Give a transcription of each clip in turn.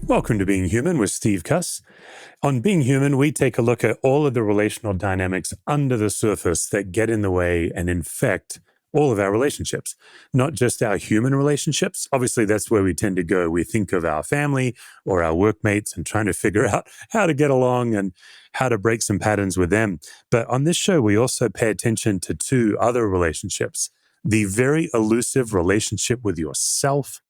Welcome to Being Human with Steve Cuss. On Being Human, we take a look at all of the relational dynamics under the surface that get in the way and infect all of our relationships, not just our human relationships. Obviously, that's where we tend to go. We think of our family or our workmates and trying to figure out how to get along and how to break some patterns with them. But on this show, we also pay attention to two other relationships: the very elusive relationship with yourself.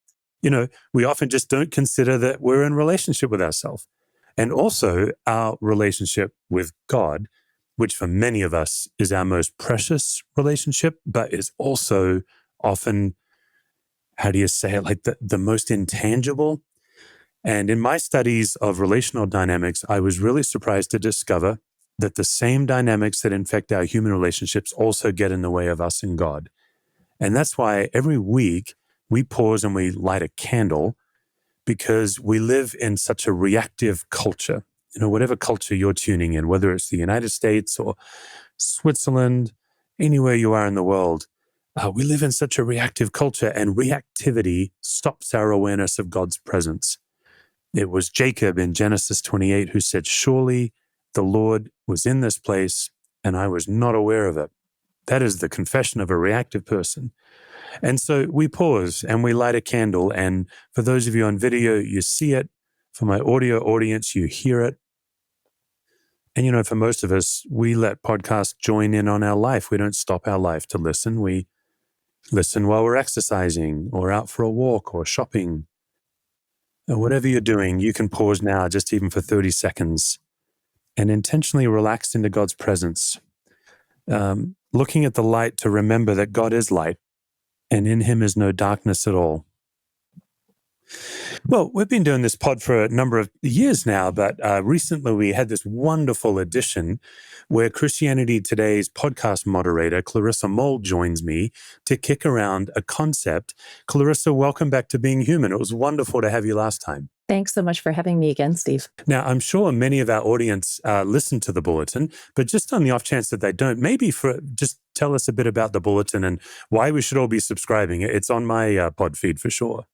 We often just don't consider that we're in relationship with ourselves. And also our relationship with God, which for many of us is our most precious relationship, but is also often, how do you say it, like the most intangible. And in my studies of relational dynamics, I was really surprised to discover that the same dynamics that infect our human relationships also get in the way of us and God. And that's why every week we pause and we light a candle, because we live in such a reactive culture. Whatever culture you're tuning in, whether it's the United States or Switzerland, anywhere you are in the world, we live in such a reactive culture, and reactivity stops our awareness of God's presence. It was Jacob in Genesis 28 who said, "Surely the Lord was in this place and I was not aware of it." That is the confession of a reactive person. And so we pause and we light a candle. And for those of you on video, you see it. For my audio audience, you hear it. And for most of us, we let podcasts join in on our life. We don't stop our life to listen. We listen while we're exercising or out for a walk or shopping. And whatever you're doing, you can pause now, just even for 30 seconds, and intentionally relax into God's presence. Looking at the light to remember that God is light, and in him is no darkness at all. Well, we've been doing this pod for a number of years now, but recently we had this wonderful edition where Christianity Today's podcast moderator, Clarissa Moll, joins me to kick around a concept. Clarissa, welcome back to Being Human. It was wonderful to have you last time. Thanks so much for having me again, Steve. Now, I'm sure many of our audience listen to the Bulletin, but just on the off chance that they don't, maybe just tell us a bit about the Bulletin and why we should all be subscribing. It's on my pod feed for sure.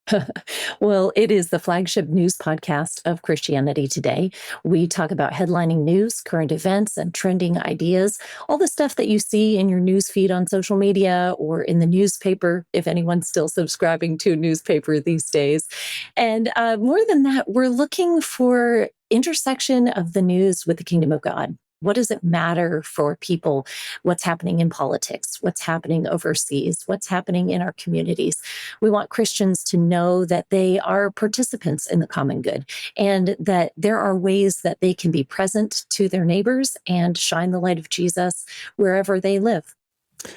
Well, it is the flagship news podcast of Christianity Today. We talk about headlining news, current events, and trending ideas, all the stuff that you see in your news feed on social media or in the newspaper, if anyone's still subscribing to a newspaper these days. And more than that, we're looking for intersection of the news with the kingdom of God. What does it matter for people? What's happening in politics? What's happening overseas? What's happening in our communities? We want Christians to know that they are participants in the common good, and that there are ways that they can be present to their neighbors and shine the light of Jesus wherever they live.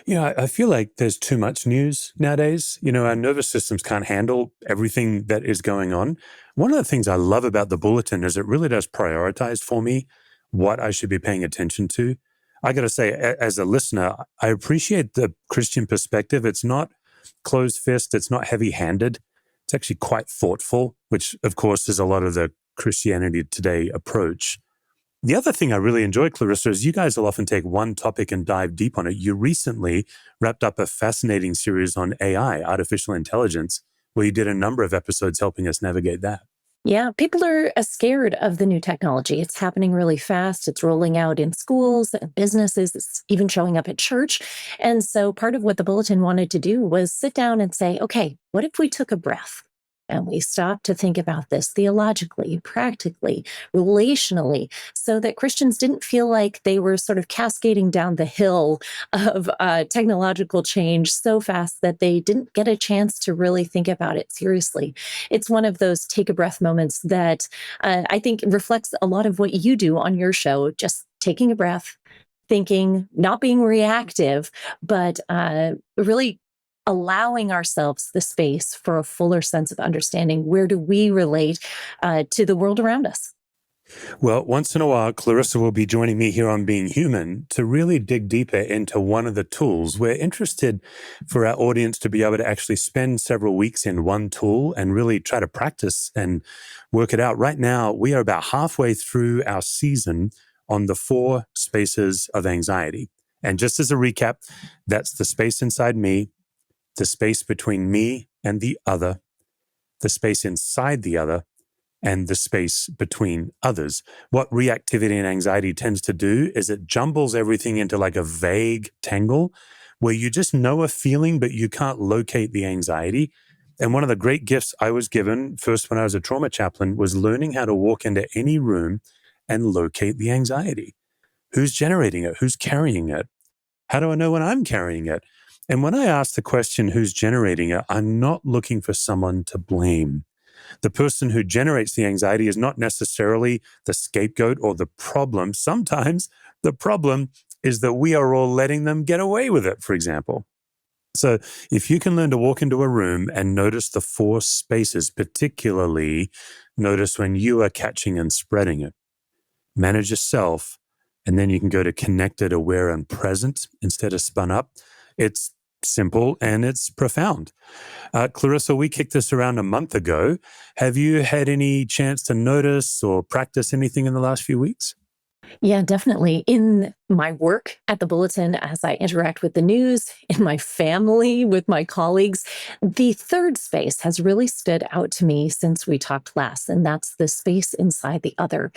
I feel like there's too much news nowadays. Our nervous systems can't handle everything that is going on. One of the things I love about the Bulletin is it really does prioritize for me what I should be paying attention to. I got to say, as a listener, I appreciate the Christian perspective. It's not closed fist. It's not heavy handed. It's actually quite thoughtful, which of course is a lot of the Christianity Today approach. The other thing I really enjoy, Clarissa, is you guys will often take one topic and dive deep on it. You recently wrapped up a fascinating series on AI, artificial intelligence, where you did a number of episodes helping us navigate that. Yeah, people are scared of the new technology. It's happening really fast. It's rolling out in schools and businesses. It's even showing up at church. And so part of what the Bulletin wanted to do was sit down and say, okay, what if we took a breath and we stopped to think about this theologically, practically, relationally, so that Christians didn't feel like they were sort of cascading down the hill of technological change so fast that they didn't get a chance to really think about it seriously. It's one of those take a breath moments that I think reflects a lot of what you do on your show, just taking a breath, thinking, not being reactive, but really allowing ourselves the space for a fuller sense of understanding. Where do we relate to the world around us? Well, once in a while, Clarissa will be joining me here on Being Human to really dig deeper into one of the tools. We're interested for our audience to be able to actually spend several weeks in one tool and really try to practice and work it out. Right now, we are about halfway through our season on the 4 spaces of anxiety. And just as a recap, that's the space inside me, the space between me and the other, the space inside the other, and the space between others. What reactivity and anxiety tends to do is it jumbles everything into like a vague tangle where you just know a feeling, but you can't locate the anxiety. And one of the great gifts I was given first when I was a trauma chaplain was learning how to walk into any room and locate the anxiety. Who's generating it? Who's carrying it? How do I know when I'm carrying it? And when I ask the question, who's generating it, I'm not looking for someone to blame. The person who generates the anxiety is not necessarily the scapegoat or the problem. Sometimes the problem is that we are all letting them get away with it, for example. So if you can learn to walk into a room and notice the four spaces, particularly notice when you are catching and spreading it, manage yourself, and then you can go to connected, aware, and present instead of spun up. It's simple and it's profound. Clarissa, we kicked this around a month ago. Have you had any chance to notice or practice anything in the last few weeks? Yeah, definitely. In my work at the Bulletin, as I interact with the news, in my family, with my colleagues, the third space has really stood out to me since we talked last, and that's the space inside the other.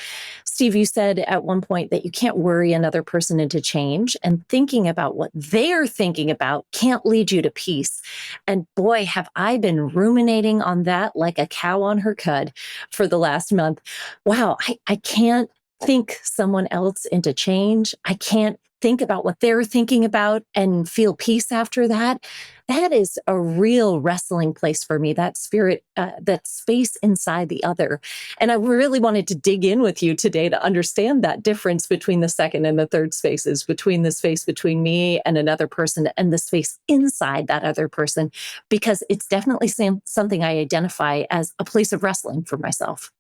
Steve, you said at one point that you can't worry another person into change, and thinking about what they're thinking about can't lead you to peace. And boy, have I been ruminating on that like a cow on her cud for the last month. Wow, I can't think someone else into change. I can't think about what they're thinking about and feel peace after that. That is a real wrestling place for me, that spirit, that space inside the other. And I really wanted to dig in with you today to understand that difference between the second and the third spaces, between the space between me and another person and the space inside that other person, because it's definitely something I identify as a place of wrestling for myself.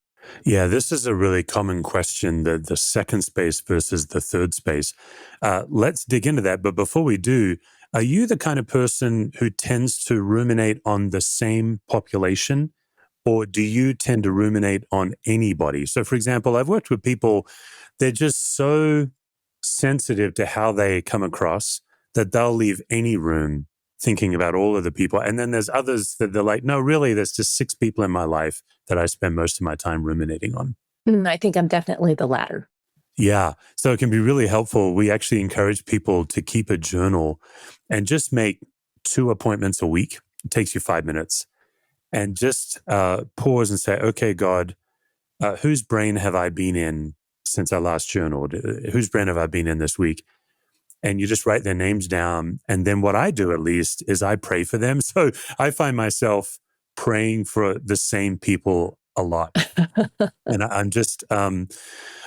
Yeah, this is a really common question, the second space versus the third space. Let's dig into that. But before we do, are you the kind of person who tends to ruminate on the same population, or do you tend to ruminate on anybody? So, for example, I've worked with people, they're just so sensitive to how they come across that they'll leave any room thinking about all of the people. And then there's others that they're like, no, really, there's just six people in my life that I spend most of my time ruminating on. I think I'm definitely the latter. Yeah. So it can be really helpful. We actually encourage people to keep a journal and just make 2 appointments a week. It takes you 5 minutes and just pause and say, okay, God, whose brain have I been in since I last journaled? Whose brain have I been in this week? And you just write their names down. And then what I do at least is I pray for them. So I find myself praying for the same people a lot. And I'm just,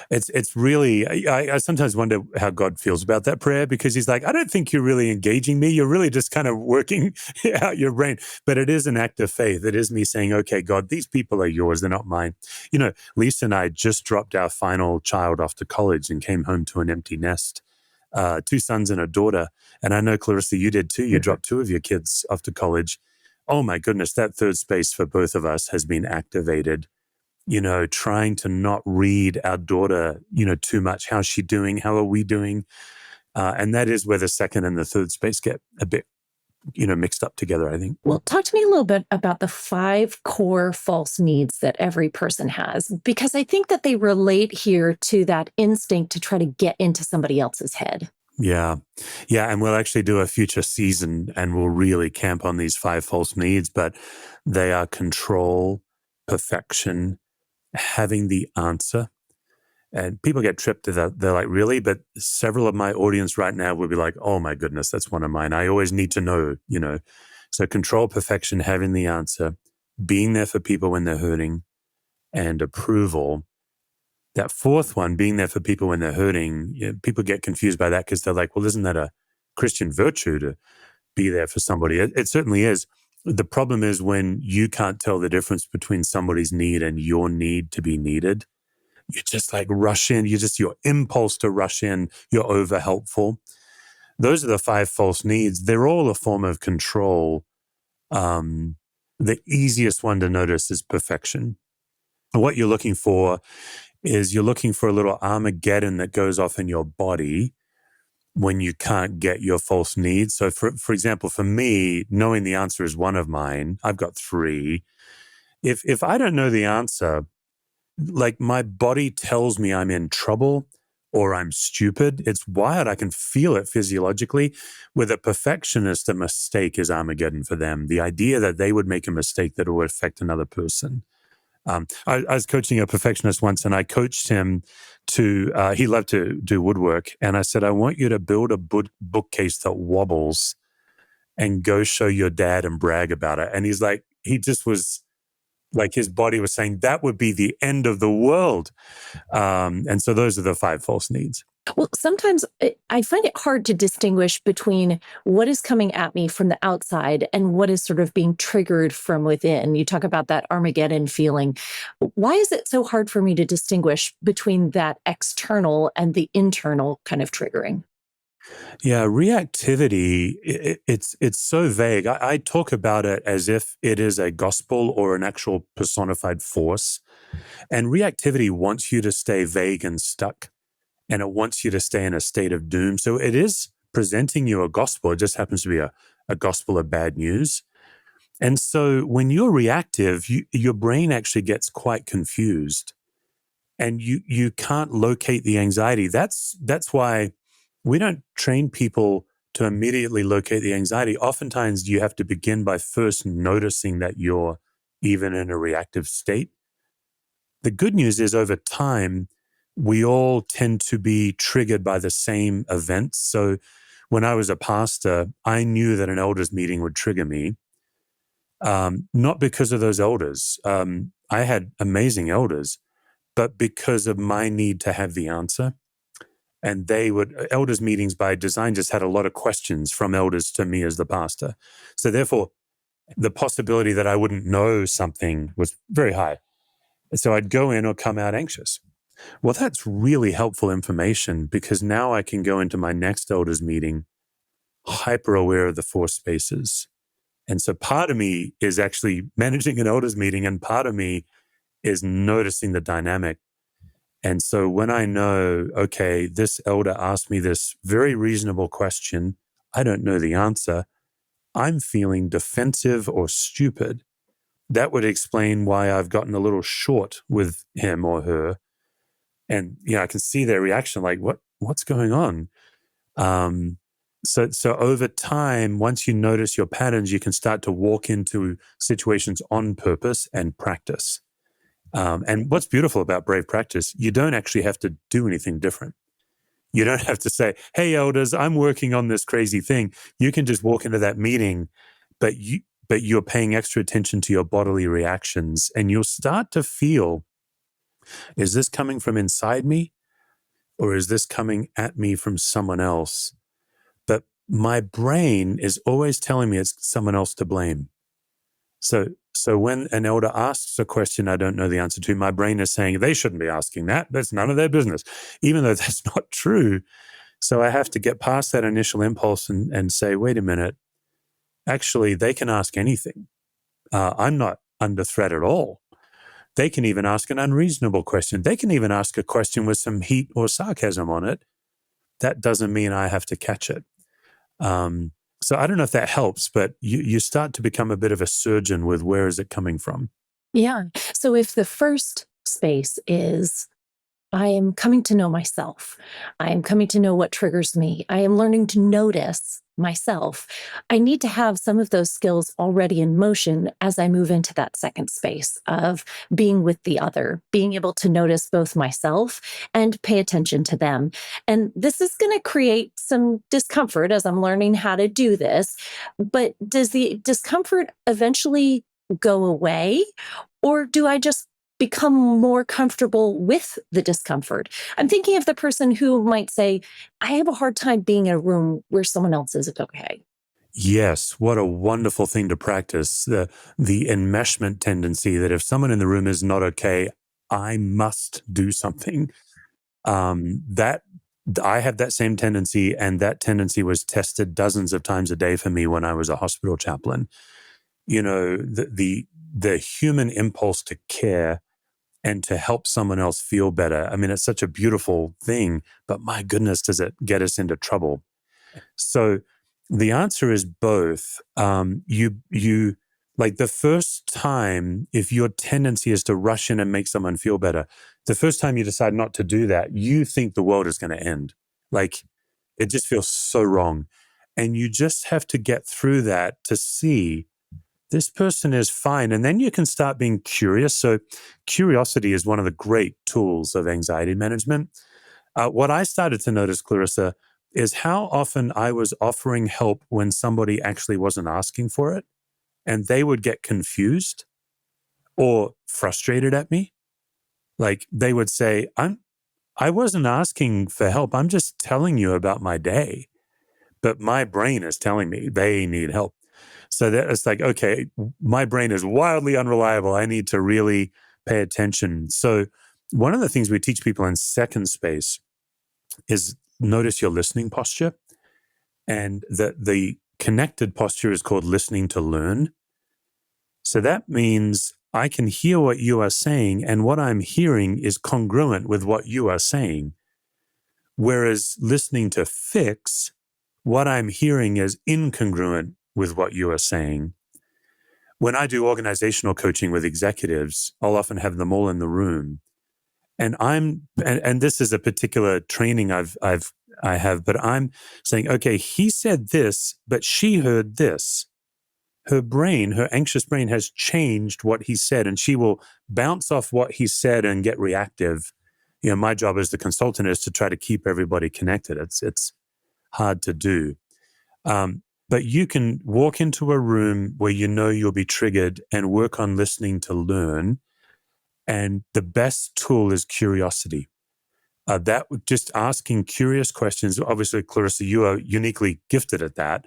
it's really, I sometimes wonder how God feels about that prayer because he's like, I don't think you're really engaging me. You're really just kind of working out your brain. But it is an act of faith. It is me saying, okay, God, these people are yours. They're not mine. You know, Lisa and I just dropped our final child off to college and came home to an empty nest. 2 sons and a daughter. And I know, Clarissa, you did too. You dropped 2 of your kids off to college. Oh my goodness, that third space for both of us has been activated. You know, trying to not read our daughter, too much. How's she doing? How are we doing? And that is where the second and the third space get a bit, mixed up together, I think. Well, talk to me a little bit about the 5 core false needs that every person has, because I think that they relate here to that instinct to try to get into somebody else's head. Yeah. Yeah. And we'll actually do a future season and we'll really camp on these 5 false needs, but they are control, perfection, having the answer. And people get tripped to that. They're like, really? But several of my audience right now will be like, oh my goodness, that's one of mine. I always need to know. So control, perfection, having the answer, being there for people when they're hurting, and approval. That fourth one, being there for people when they're hurting, people get confused by that because they're like, well, isn't that a Christian virtue to be there for somebody? It certainly is. The problem is when you can't tell the difference between somebody's need and your need to be needed. You just like rush in. Your impulse to rush in. You're over helpful. Those are the 5 false needs. They're all a form of control. The easiest one to notice is perfection. And what you're looking for is you're looking for a little Armageddon that goes off in your body when you can't get your false needs. So for example, for me, knowing the answer is one of mine. I've got 3. If I don't know the answer, like my body tells me I'm in trouble or I'm stupid. It's wild. I can feel it physiologically. With a perfectionist, a mistake is Armageddon for them. The idea that they would make a mistake that would affect another person. I was coaching a perfectionist once, and I coached him to, he loved to do woodwork. And I said, I want you to build a bookcase that wobbles and go show your dad and brag about it. And he's like, he just was like, his body was saying that would be the end of the world. And so those are the 5 false needs. Well, sometimes I find it hard to distinguish between what is coming at me from the outside and what is sort of being triggered from within. You talk about that Armageddon feeling. Why is it so hard for me to distinguish between that external and the internal kind of triggering? Yeah, reactivity, it's so vague. I talk about it as if it is a gospel or an actual personified force. And reactivity wants you to stay vague and stuck, and it wants you to stay in a state of doom. So it is presenting you a gospel. It just happens to be a gospel of bad news. And so when you're reactive, your brain actually gets quite confused, and you can't locate the anxiety. That's why we don't train people to immediately locate the anxiety. Oftentimes you have to begin by first noticing that you're even in a reactive state. The good news is over time, we all tend to be triggered by the same events. So when I was a pastor, I knew that an elders meeting would trigger me, not because of those elders. I had amazing elders, but because of my need to have the answer. And elders meetings by design just had a lot of questions from elders to me as the pastor. So therefore, the possibility that I wouldn't know something was very high. So I'd go in or come out anxious. Well, that's really helpful information, because now I can go into my next elders meeting hyper aware of the 4 spaces. And so part of me is actually managing an elders meeting, and part of me is noticing the dynamic. And so when I know, okay, this elder asked me this very reasonable question, I don't know the answer, I'm feeling defensive or stupid. That would explain why I've gotten a little short with him or her. And I can see their reaction, like, what's going on? Um, so over time, once you notice your patterns, you can start to walk into situations on purpose and practice. And what's beautiful about brave practice, you don't actually have to do anything different. You don't have to say, hey, elders, I'm working on this crazy thing. You can just walk into that meeting, but you're paying extra attention to your bodily reactions, and you'll start to feel, is this coming from inside me, or is this coming at me from someone else? But my brain is always telling me it's someone else to blame. So when an elder asks a question I don't know the answer to, my brain is saying they shouldn't be asking that. That's none of their business, even though that's not true. So I have to get past that initial impulse and say, wait a minute, actually, they can ask anything. I'm not under threat at all. They can even ask an unreasonable question. They can even ask a question with some heat or sarcasm on it. That doesn't mean I have to catch it. So I don't know if that helps, but you start to become a bit of a surgeon with where is it coming from. Yeah. So if the first space is I am coming to know myself. I am coming to know what triggers me. I am learning to notice myself. I need to have some of those skills already in motion as I move into that second space of being with the other, being able to notice both myself and pay attention to them. And this is going to create some discomfort as I'm learning how to do this. But does the discomfort eventually go away? Or do I just become more comfortable with the discomfort? I'm thinking of the person who might say, I have a hard time being in a room where someone else isn't okay. Yes, what a wonderful thing to practice. The enmeshment tendency that if someone in the room is not okay, I must do something. That I have that same tendency, and that tendency was tested dozens of times a day for me when I was a hospital chaplain. The human impulse to care and to help someone else feel better. I mean, it's such a beautiful thing, but my goodness, does it get us into trouble? So the answer is both. You Like the first time, if your tendency is to rush in and make someone feel better, the first time you decide not to do that, you think the world is going to end. Like it just feels so wrong. And you just have to get through that to see this person is fine. And then you can start being curious. So curiosity is one of the great tools of anxiety management. What I started to notice, Clarissa, is how often I was offering help when somebody actually wasn't asking for it, and they would get confused or frustrated at me. Like they would say, I wasn't asking for help. I'm just telling you about my day. But my brain is telling me they need help. So that it's like, okay, my brain is wildly unreliable. I need to really pay attention. So one of the things we teach people in second space is notice your listening posture. And the connected posture is called listening to learn. So that means I can hear what you are saying, and what I'm hearing is congruent with what you are saying. Whereas listening to fix, what I'm hearing is incongruent with what you are saying. When I do organizational coaching with executives, I'll often have them all in the room. And and this is a particular training I have, but I'm saying, okay, he said this, but she heard this. Her brain, her anxious brain has changed what he said, and she will bounce off what he said and get reactive. My job as the consultant is to try to keep everybody connected. It's hard to do. But you can walk into a room where you know you'll be triggered and work on listening to learn. And the best tool is curiosity. That just asking curious questions. Obviously, Clarissa, you are uniquely gifted at that.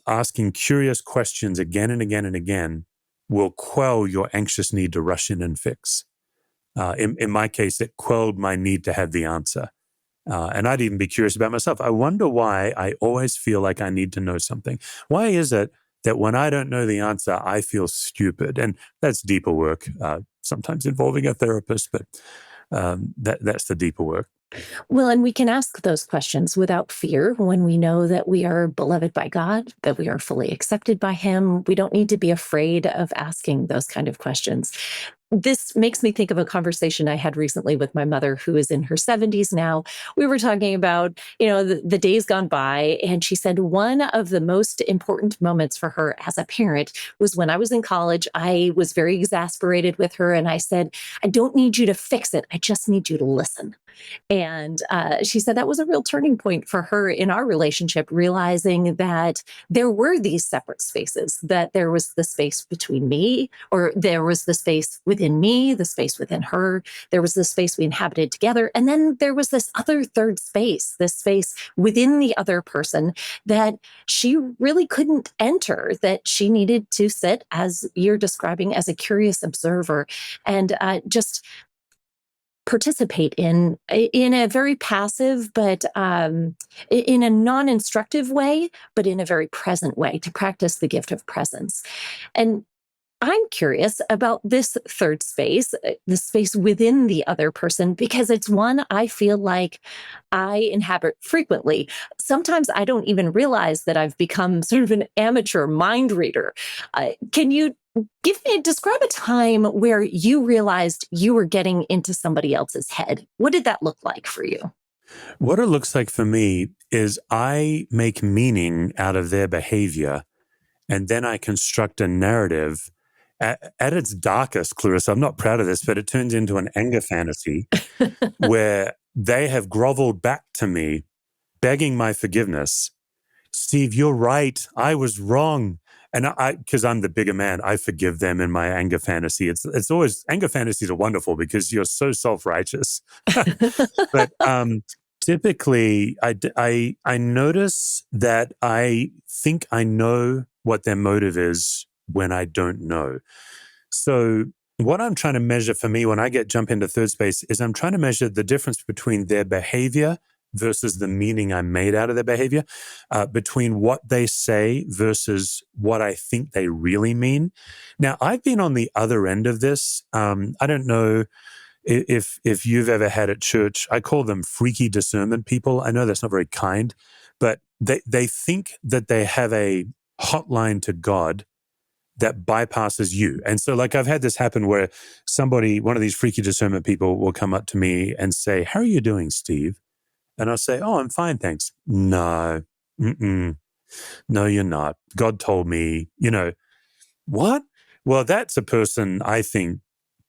Asking curious questions again and again and again will quell your anxious need to rush in and fix. In my case, it quelled my need to have the answer. And I'd even be curious about myself. I wonder why I always feel like I need to know something. Why is it that when I don't know the answer, I feel stupid? And that's deeper work, sometimes involving a therapist, but that's the deeper work. Well, and we can ask those questions without fear when we know that we are beloved by God, that we are fully accepted by Him. We don't need to be afraid of asking those kind of questions. This makes me think of a conversation I had recently with my mother, who is in her 70s now. We were talking about, the days gone by, and she said one of the most important moments for her as a parent was when I was in college. I was very exasperated with her, and I said, I don't need you to fix it. I just need you to listen. And she said that was a real turning point for her in our relationship, realizing that there were these separate spaces, that there was the space between me, or there was the space within me, the space within her, there was the space we inhabited together. And then there was this other third space, this space within the other person that she really couldn't enter, that she needed to sit, as you're describing, as a curious observer and just participate in a very passive, but in a non-instructive way, but in a very present way, to practice the gift of presence. And I'm curious about this third space, the space within the other person, because it's one I feel like I inhabit frequently. Sometimes I don't even realize that I've become sort of an amateur mind reader. Can you describe a time where you realized you were getting into somebody else's head? What did that look like for you? What it looks like for me is I make meaning out of their behavior, and then I construct a narrative. At its darkest, Clarissa, I'm not proud of this, but it turns into an anger fantasy where they have groveled back to me, begging my forgiveness. Steve, you're right. I was wrong. And because I'm the bigger man, I forgive them in my anger fantasy. It's always, anger fantasies are wonderful because you're so self-righteous. But typically, I notice that I think I know what their motive is when I don't know. So what I'm trying to measure for me when I jump into third space is I'm trying to measure the difference between their behavior versus the meaning I made out of their behavior, between what they say versus what I think they really mean. Now, I've been on the other end of this. I don't know if you've ever had at church, I call them freaky discernment people. I know that's not very kind, but they think that they have a hotline to God, that bypasses you. And so like I've had this happen where one of these freaky discernment people will come up to me and say, "How are you doing, Steve?" And I'll say, "Oh, I'm fine, thanks." No, no, you're not. God told me, what? Well, that's a person, I think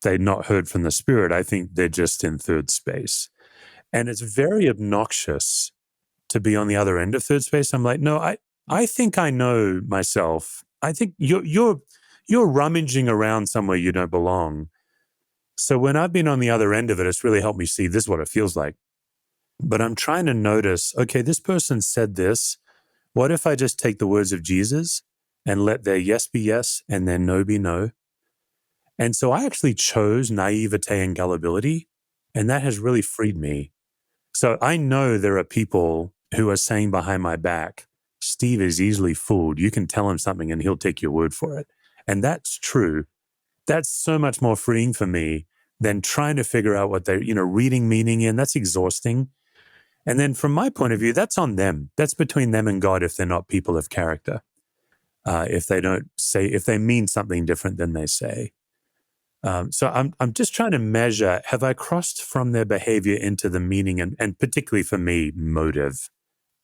they've not heard from the Spirit. I think they're just in third space. And it's very obnoxious to be on the other end of third space. I'm like, no, I think I know myself. I think you're rummaging around somewhere you don't belong. So when I've been on the other end of it, it's really helped me see this is what it feels like. But I'm trying to notice, okay, this person said this. What if I just take the words of Jesus and let their yes be yes and their no be no? And so I actually chose naivete and gullibility, and that has really freed me. So I know there are people who are saying behind my back, "Steve is easily fooled. You can tell him something and he'll take your word for it." And that's true. That's so much more freeing for me than trying to figure out what they're, reading meaning in. That's exhausting. And then from my point of view, that's on them. That's between them and God if they're not people of character. If they mean something different than they say. So I'm just trying to measure, have I crossed from their behavior into the meaning and particularly for me, motive?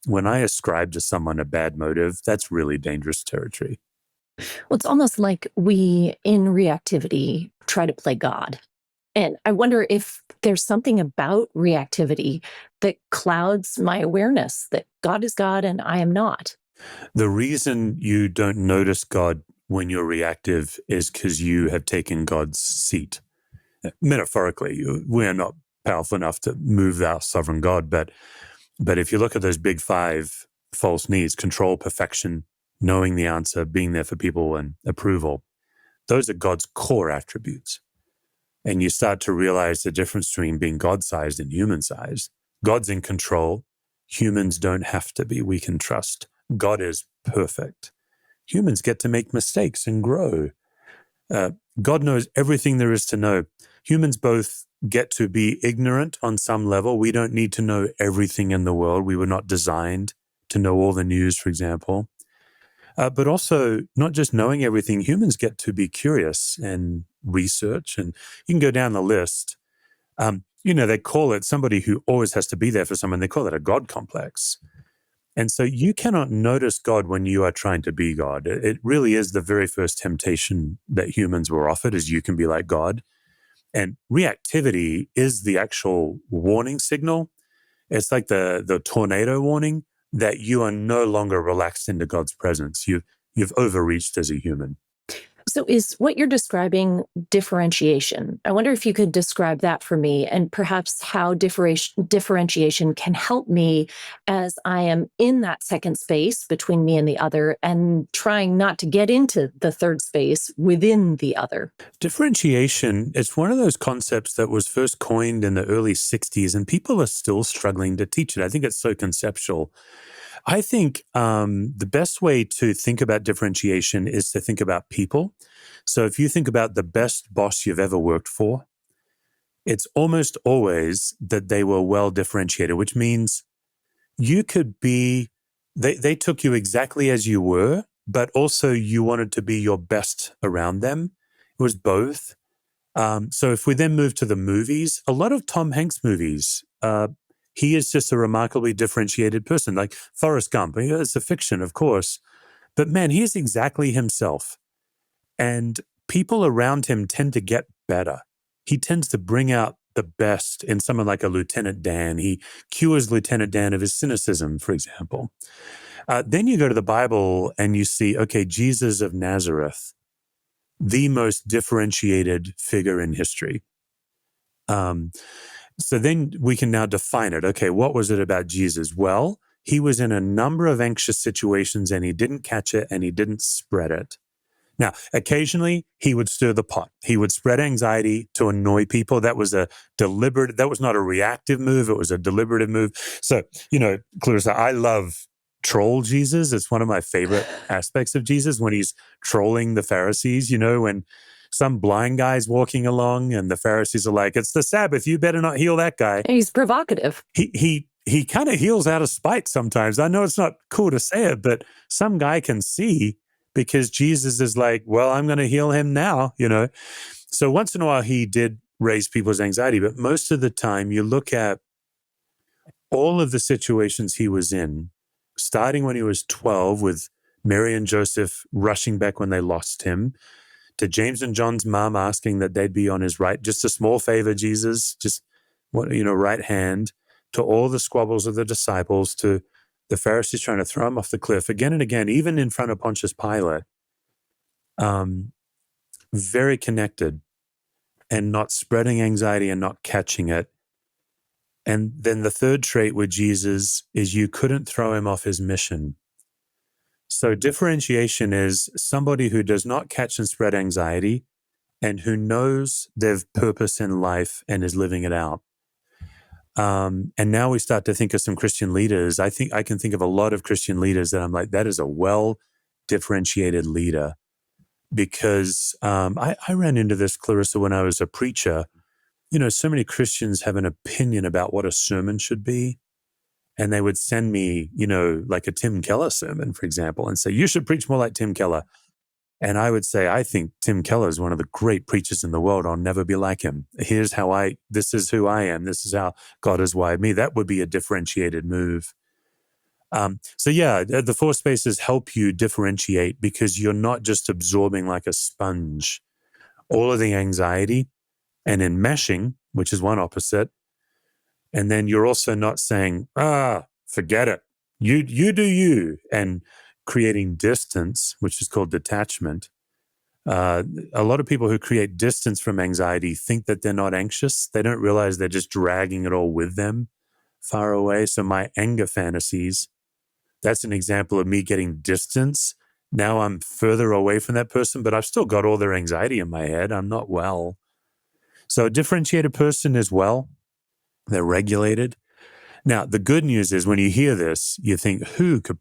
When I ascribe to someone a bad motive, that's really dangerous territory. Well, it's almost like we in reactivity try to play God. And I wonder if there's something about reactivity that clouds my awareness that God is God and I am not. The reason you don't notice God when you're reactive is because you have taken God's seat. Metaphorically, we're not powerful enough to move our sovereign God, but if you look at those big five false needs, control, perfection, knowing the answer, being there for people, and approval, those are God's core attributes. And you start to realize the difference between being God-sized and human-sized. God's in control. Humans don't have to be. We can trust. God is perfect. Humans get to make mistakes and grow. God knows everything there is to know. Humans both get to be ignorant on some level. We don't need to know everything in the world. We were not designed to know all the news, for example. But also, not just knowing everything, humans get to be curious and research. And you can go down the list. They call it somebody who always has to be there for someone. They call it a God complex. And so you cannot notice God when you are trying to be God. It really is the very first temptation that humans were offered is you can be like God. And reactivity is the actual warning signal. It's like the tornado warning that you are no longer relaxed into God's presence. You've overreached as a human. So is what you're describing differentiation? I wonder if you could describe that for me and perhaps how differentiation can help me as I am in that second space between me and the other and trying not to get into the third space within the other. Differentiation, it's one of those concepts that was first coined in the early 60s, and people are still struggling to teach it. I think it's so conceptual. I think the best way to think about differentiation is to think about people. So if you think about the best boss you've ever worked for, it's almost always that they were well differentiated, which means you could be, they took you exactly as you were, but also you wanted to be your best around them. It was both. So if we then move to the movies, a lot of Tom Hanks movies, he is just a remarkably differentiated person, like Forrest Gump. It's a fiction, of course, but man, he is exactly himself. And people around him tend to get better. He tends to bring out the best in someone like a Lieutenant Dan. He cures Lieutenant Dan of his cynicism, for example. Then you go to the Bible and you see, okay, Jesus of Nazareth, the most differentiated figure in history. So then we can now define it. Okay, what was it about Jesus? Well, he was in a number of anxious situations and he didn't catch it and he didn't spread it. Now, occasionally he would stir the pot. He would spread anxiety to annoy people. That was not a reactive move. It was a deliberative move. So, Clarissa, I love troll Jesus. It's one of my favorite aspects of Jesus when he's trolling the Pharisees, when some blind guy's walking along and the Pharisees are like, "It's the Sabbath. You better not heal that guy." And he's provocative. He kind of heals out of spite sometimes. I know it's not cool to say it, but some guy can see because Jesus is like, well, I'm going to heal him now, So once in a while he did raise people's anxiety, but most of the time you look at all of the situations he was in, starting when he was 12 with Mary and Joseph rushing back when they lost him, to James and John's mom asking that they'd be on his right, just a small favor, Jesus, just right hand, to all the squabbles of the disciples, to the Pharisees trying to throw him off the cliff again and again, even in front of Pontius Pilate. Very connected and not spreading anxiety and not catching it. And then the third trait with Jesus is you couldn't throw him off his mission. So differentiation is somebody who does not catch and spread anxiety and who knows their purpose in life and is living it out. And now we start to think of some Christian leaders. I think I can think of a lot of Christian leaders that I'm like, that is a well-differentiated leader. Because I ran into this, Clarissa, when I was a preacher. So many Christians have an opinion about what a sermon should be. And they would send me, like a Tim Keller sermon, for example, and say, you should preach more like Tim Keller. And I would say, I think Tim Keller is one of the great preachers in the world. I'll never be like him. This is who I am. This is how God has wired me. That would be a differentiated move. The 4 spaces help you differentiate because you're not just absorbing like a sponge all of the anxiety and enmeshing, which is one opposite. And then you're also not saying, forget it. You do you, and creating distance, which is called detachment. A lot of people who create distance from anxiety think that they're not anxious. They don't realize they're just dragging it all with them far away. So my anger fantasies, that's an example of me getting distance. Now I'm further away from that person, but I've still got all their anxiety in my head. I'm not well. So a differentiated person is well. They're regulated. Now, the good news is when you hear this, you think, who could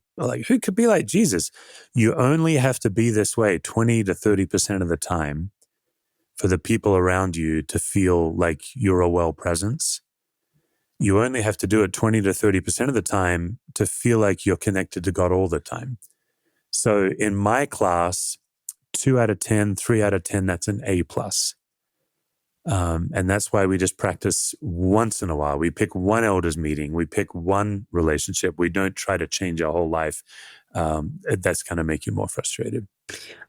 be like Jesus? You only have to be this way 20 to 30% of the time for the people around you to feel like you're a well presence. You only have to do it 20 to 30% of the time to feel like you're connected to God all the time. So in my class, 2 out of 10, 3 out of 10, that's an A+. And that's why we just practice once in a while. We pick one elders meeting. We pick one relationship. We don't try to change our whole life. That's going to make you more frustrated.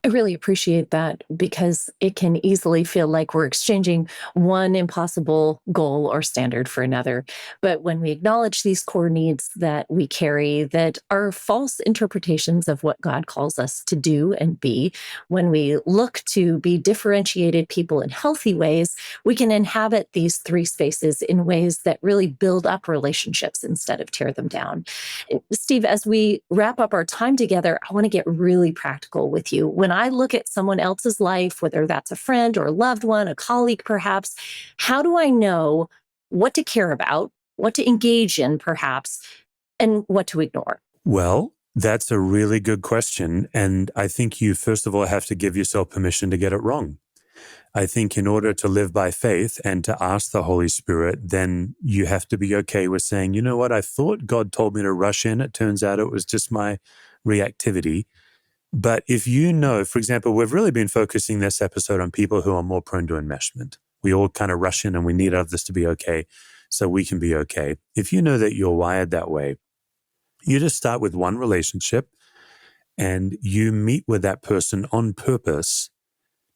I really appreciate that because it can easily feel like we're exchanging one impossible goal or standard for another. But when we acknowledge these core needs that we carry that are false interpretations of what God calls us to do and be, when we look to be differentiated people in healthy ways, we can inhabit these 3 spaces in ways that really build up relationships instead of tear them down. Steve, as we wrap up our time together, I want to get really practical with you. When I look at someone else's life, whether that's a friend or a loved one, a colleague perhaps, how do I know what to care about, what to engage in perhaps, and what to ignore? Well, that's a really good question. And I think you, first of all, have to give yourself permission to get it wrong. I think in order to live by faith and to ask the Holy Spirit, then you have to be okay with saying, you know what, I thought God told me to rush in. It turns out it was just my reactivity. But if you know, for example, we've really been focusing this episode on people who are more prone to enmeshment. We all kind of rush in and we need others to be okay so we can be okay. If you know that you're wired that way, you just start with one relationship and you meet with that person on purpose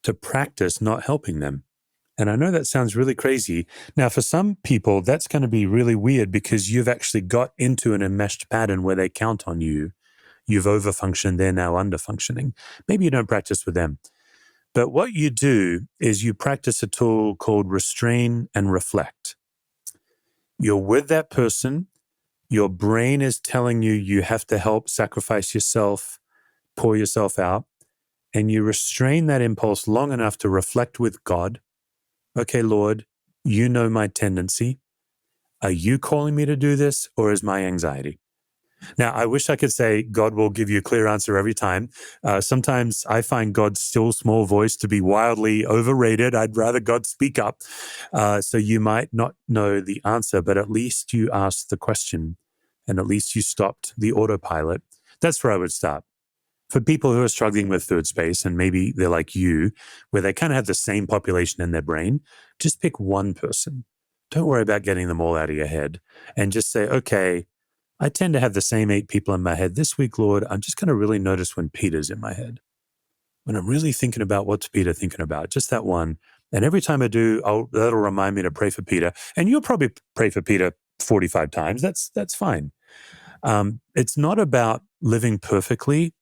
to practice not helping them. And I know that sounds really crazy. Now, for some people, that's going to be really weird because you've actually got into an enmeshed pattern where they count on you. You've overfunctioned, they're now underfunctioning. Maybe you don't practice with them. But what you do is you practice a tool called restrain and reflect. You're with that person. Your brain is telling you you have to help, sacrifice yourself, pour yourself out. And you restrain that impulse long enough to reflect with God. Okay, Lord, you know my tendency. Are you calling me to do this, or is my anxiety? Now, I wish I could say God will give you a clear answer every time. Sometimes I find God's still small voice to be wildly overrated. I'd rather God speak up. So you might not know the answer, but at least you asked the question and at least you stopped the autopilot. That's where I would start. for people who are struggling with third space, and maybe they're like you, where they kind of have the same population in their brain, just pick one person. Don't worry about getting them all out of your head, and just say, okay, I tend to have the same 8 people in my head. This week, Lord, I'm just going to really notice when Peter's in my head. When I'm really thinking about what's Peter thinking about, just that one. And every time I do, that'll remind me to pray for Peter. And you'll probably pray for Peter 45 times. That's fine. It's not about living perfectly.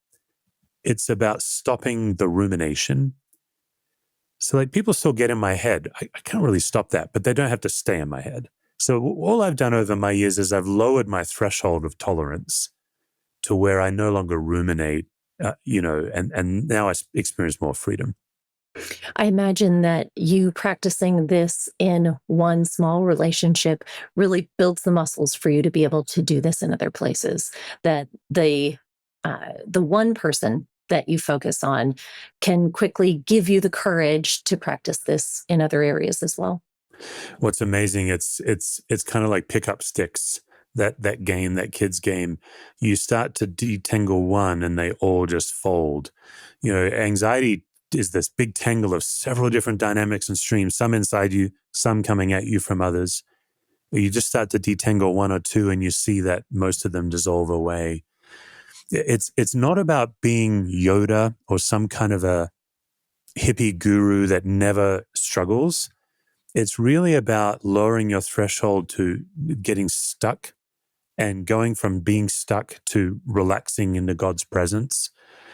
It's about stopping the rumination. So like people still get in my head. I can't really stop that, but they don't have to stay in my head. So all I've done over my years is I've lowered my threshold of tolerance to where I no longer ruminate, and now I experience more freedom. I imagine that you practicing this in one small relationship really builds the muscles for you to be able to do this in other places. That the one person that you focus on can quickly give you the courage to practice this in other areas as well. What's amazing, it's kind of like pick up sticks. That game, that kid's game, you start to detangle one and they all just fold. Anxiety is this big tangle of several different dynamics and streams, some inside you, some coming at you from others. You just start to detangle one or two and you see that most of them dissolve away. It's not about being Yoda or some kind of a hippie guru that never struggles. It's really about lowering your threshold to getting stuck and going from being stuck to relaxing into God's presence.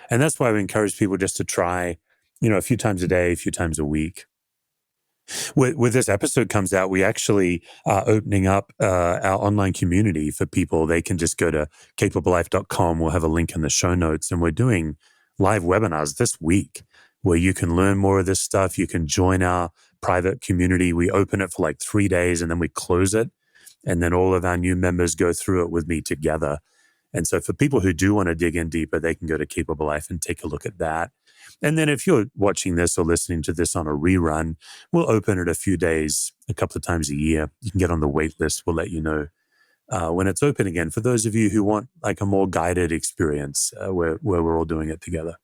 And that's why we encourage people just to try, a few times a day, a few times a week. With this episode comes out, we actually are opening up our online community for people. They can just go to capablelife.com. We'll have a link in the show notes. And we're doing live webinars this week where you can learn more of this stuff. You can join our private community. We open it for like 3 days and then we close it. And then all of our new members go through it with me together. And so for people who do want to dig in deeper, they can go to Capable Life and take a look at that. And then if you're watching this or listening to this on a rerun, we'll open it a few days, a couple of times a year. You can get on the wait list. We'll let you know when it's open again. For those of you who want like a more guided experience where we're all doing it together.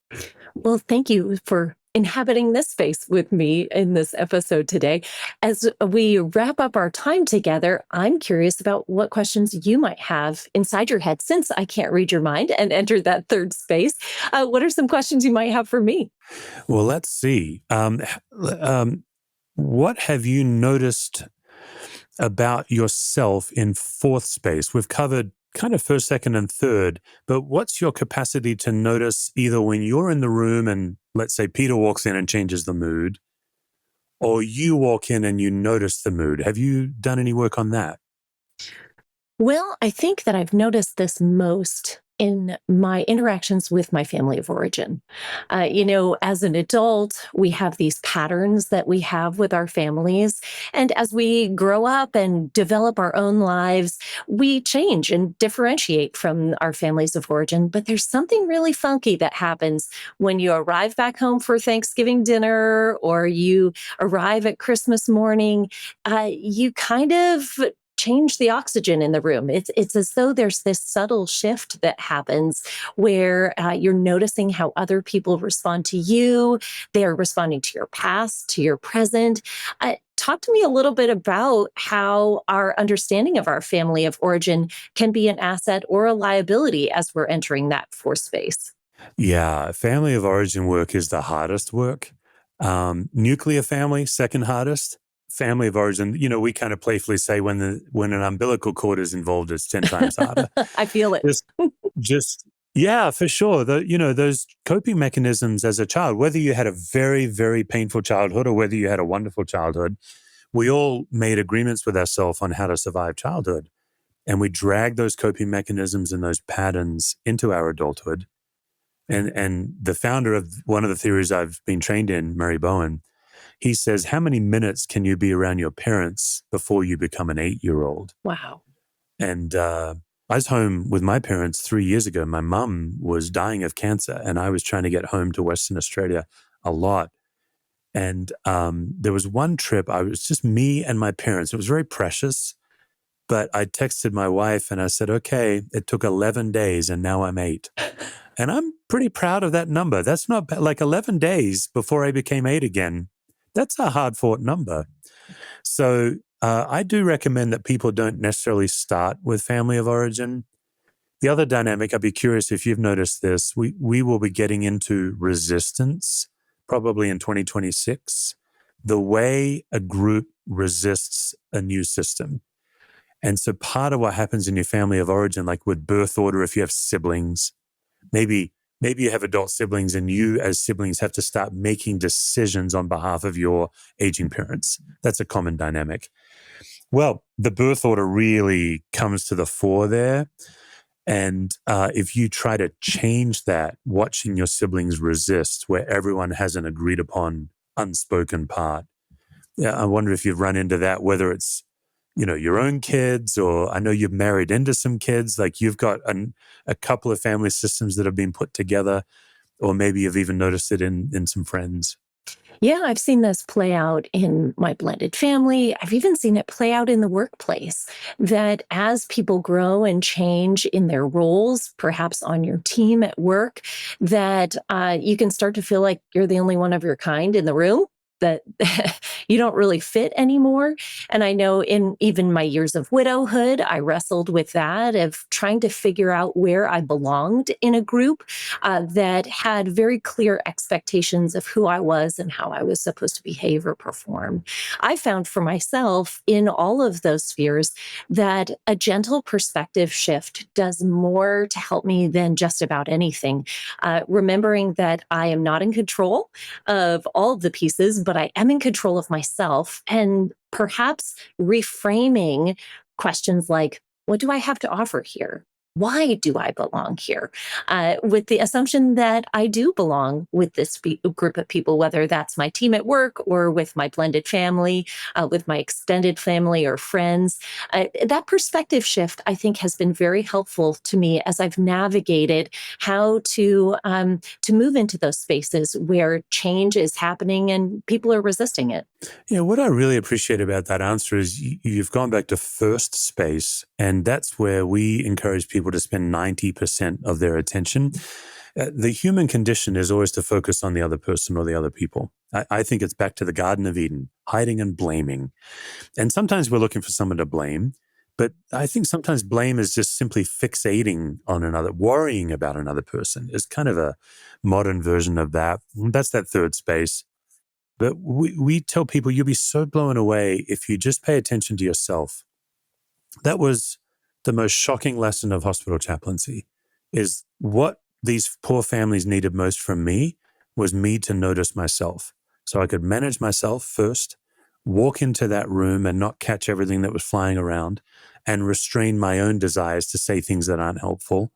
Well, thank you for inhabiting this space with me in this episode today. As we wrap up our time together, I'm curious about what questions you might have inside your head, since I can't read your mind and enter that third space. What are some questions you might have for me? Well, let's see. What have you noticed about yourself in fourth space? We've covered kind of first, second, and third, but what's your capacity to notice either when you're in the room and let's say Peter walks in and changes the mood, or you walk in and you notice the mood? Have you done any work on that? Well, I think that I've noticed this most in my interactions with my family of origin. As an adult, we have these patterns that we have with our families. And as we grow up and develop our own lives, we change and differentiate from our families of origin. But there's something really funky that happens when you arrive back home for Thanksgiving dinner or you arrive at Christmas morning. You kind of change the oxygen in the room. It's as though there's this subtle shift that happens where you're noticing how other people respond to you. They're responding to your past, to your present. Talk to me a little bit about how our understanding of our family of origin can be an asset or a liability as we're entering that fourth space. Yeah, family of origin work is the hardest work. Nuclear family, second hardest. Family of origin, we kind of playfully say when an umbilical cord is involved, it's 10 times harder. I feel it. Yeah, for sure. Those coping mechanisms as a child, whether you had a very, very painful childhood or whether you had a wonderful childhood, we all made agreements with ourselves on how to survive childhood. And we drag those coping mechanisms and those patterns into our adulthood. And the founder of one of the theories I've been trained in, Murray Bowen, he says, how many minutes can you be around your parents before you become an 8-year-old? Wow. And I was home with my parents 3 years ago. My mum was dying of cancer, and I was trying to get home to Western Australia a lot. And there was one trip, I was just me and my parents. It was very precious, but I texted my wife and I said, okay, it took 11 days and now I'm 8. And I'm pretty proud of that number. That's not bad. Like 11 days before I became 8 again. That's a hard fought number. So I do recommend that people don't necessarily start with family of origin. The other dynamic, I'd be curious if you've noticed this, we will be getting into resistance probably in 2026, the way a group resists a new system. And so part of what happens in your family of origin, like with birth order, if you have siblings, maybe you have adult siblings and you as siblings have to start making decisions on behalf of your aging parents. That's a common dynamic. Well, the birth order really comes to the fore there. And if you try to change that, watching your siblings resist, where everyone has an agreed upon unspoken part, yeah, I wonder if you've run into that, whether it's, your own kids, or I know you've married into some kids, like you've got a couple of family systems that have been put together, or maybe you've even noticed it in some friends. Yeah, I've seen this play out in my blended family. I've even seen it play out in the workplace, that as people grow and change in their roles, perhaps on your team at work, that you can start to feel like you're the only one of your kind in the room, that you don't really fit anymore. And I know in even my years of widowhood, I wrestled with that, of trying to figure out where I belonged in a group that had very clear expectations of who I was and how I was supposed to behave or perform. I found for myself in all of those spheres that a gentle perspective shift does more to help me than just about anything. Remembering that I am not in control of all of the pieces, but I am in control of myself, and perhaps reframing questions like, what do I have to offer here? Why do I belong here? With the assumption that I do belong with this group of people, whether that's my team at work or with my blended family, with my extended family or friends. That perspective shift, I think, has been very helpful to me as I've navigated how to move into those spaces where change is happening and people are resisting it. Yeah, what I really appreciate about that answer is you've gone back to first space, and that's where we encourage people to spend 90% of their attention. The human condition is always to focus on the other person or the other people. I think it's back to the Garden of Eden, hiding and blaming. And sometimes we're looking for someone to blame, but I think sometimes blame is just simply fixating on another, worrying about another person is kind of a modern version of that. That's that third space. But we tell people you'll be so blown away if you just pay attention to yourself. That was the most shocking lesson of hospital chaplaincy, is what these poor families needed most from me was me to notice myself. So I could manage myself first, walk into that room and not catch everything that was flying around, and restrain my own desires to say things that aren't helpful.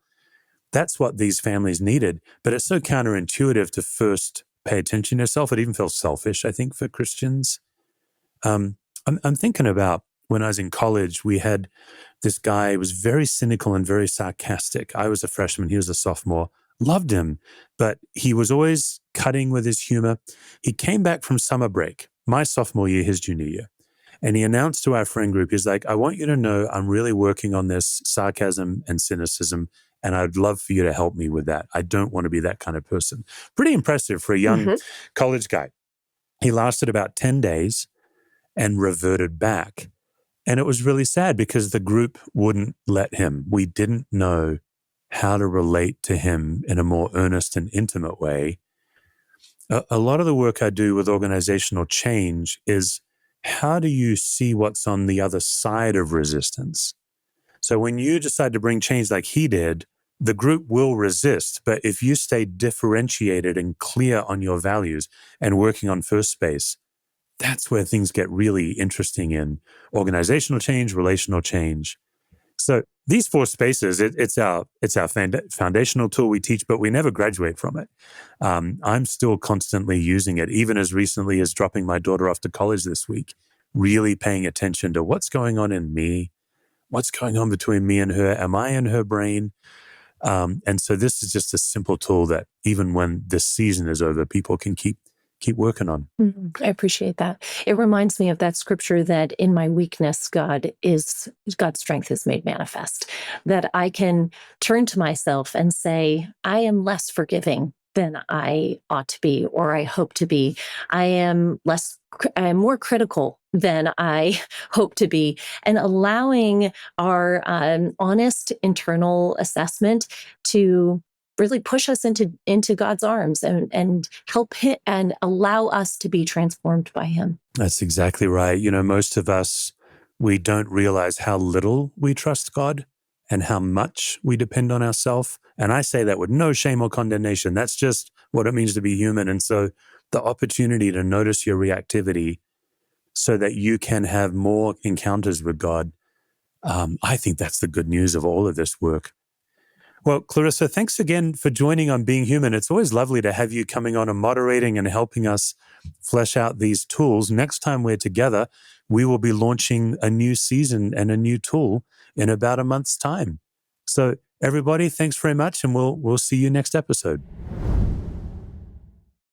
That's what these families needed. But it's so counterintuitive to first pay attention to yourself. It even feels selfish, I think, for Christians. I'm thinking about when I was in college, we had this guy who was very cynical and very sarcastic. I was a freshman, he was a sophomore. Loved him, but he was always cutting with his humor. He came back from summer break, my sophomore year, his junior year. And he announced to our friend group, he's like, I want you to know I'm really working on this sarcasm and cynicism, and I'd love for you to help me with that. I don't want to be that kind of person. Pretty impressive for a young Hmm. college guy. He lasted about 10 days and reverted back. And it was really sad because the group wouldn't let him. We didn't know how to relate to him in a more earnest and intimate way. A lot of the work I do with organizational change is, how do you see what's on the other side of resistance? So when you decide to bring change like he did, the group will resist. But if you stay differentiated and clear on your values and working on first space, that's where things get really interesting in organizational change, relational change. So these four spaces, it's our foundational tool we teach, but we never graduate from it. I'm still constantly using it, even as recently as dropping my daughter off to college this week, really paying attention to what's going on in me, what's going on between me and her. Am I in her brain? And so this is just a simple tool that even when this season is over, people can keep keep working on. I appreciate that. It reminds me of that scripture that in my weakness, God's strength is made manifest, that I can turn to myself and say, I am less forgiving than I ought to be, or I hope to be. I am more critical than I hope to be, and allowing our honest internal assessment to really push us into God's arms and help him and allow us to be transformed by him. That's exactly right. Most of us, we don't realize how little we trust God and how much we depend on ourselves. And I say that with no shame or condemnation. That's just what it means to be human. And so the opportunity to notice your reactivity so that you can have more encounters with God, I think that's the good news of all of this work. Well, Clarissa, thanks again for joining on Being Human. It's always lovely to have you coming on and moderating and helping us flesh out these tools. Next time we're together, we will be launching a new season and a new tool in about a month's time. So everybody, thanks very much, and we'll see you next episode.